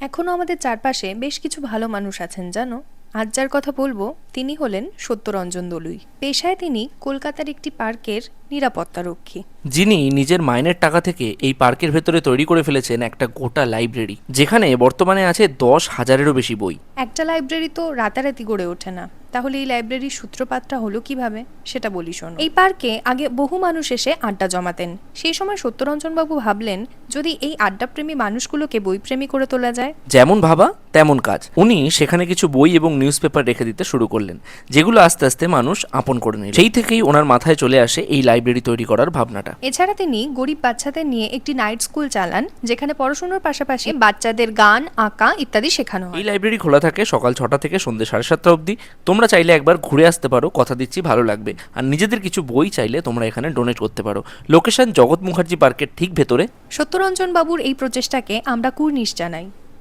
এখনো আমাদের চারপাশে বেশ কিছু ভালো মানুষ আছেন জানো। আজ যার কথা বলবো তিনি হলেন সত্যরঞ্জন দলুই। পেশায় তিনি কলকাতার একটি পার্কের নিরাপত্তারক্ষী। যিনি নিজের মাইনের টাকা থেকে এই পার্কের ভেতরে তৈরি করে ফেলেছেন একটা গোটা লাইব্রেরি, যেখানে বর্তমানে আছে 10,000-এরও বেশি বই। একটা লাইব্রেরি তো রাতারাতি গড়ে ওঠে না, তাহলে এই লাইব্রেরির সূত্রপাতটা হলো কিভাবে সেটা বলি শোনো। এই পার্কে আগে বহু মানুষ এসে আড্ডা জমাতেন। সেই সময় সত্যরঞ্জন বাবু ভাবলেন, যদি এই আড্ডাপ্রেমী মানুষগুলোকে বইপ্রেমী করে তোলা যায়। যেমন ভাবা তেমন কাজ। উনি সেখানে কিছু বই এবং নিউজ পেপার রেখে দিতে শুরু করলেন, যেগুলো আস্তে আস্তে মানুষ আপন করে নিল। সেই থেকেই ওনার মাথায় চলে আসে এই লাইব্রেরি তৈরি করার ভাবনাটা। এছাড়া তিনি গরিব বাচ্চাদের নিয়ে একটি নাইট স্কুল চালান, যেখানে পড়াশোনার পাশাপাশি বাচ্চাদের গান, আঁকা ইত্যাদি শেখানো হয়। এই লাইব্রেরি খোলা থাকে সকাল 6টা থেকে সন্ধ্যে 7:30 অবধি। তোমরা চাইলে একবার ঘুরে আসতে পারো, কথা দিচ্ছি ভালো লাগবে। আর নিজেদের কিছু বই চাইলে তোমরা এখানে ডোনেট করতে পারো। লোকেশন জগৎ মুখার্জি পার্কের ঠিক ভেতরে। সত্যরঞ্জন বাবুর এই প্রচেষ্টাকে আমরা কুর্নিশ জানাই।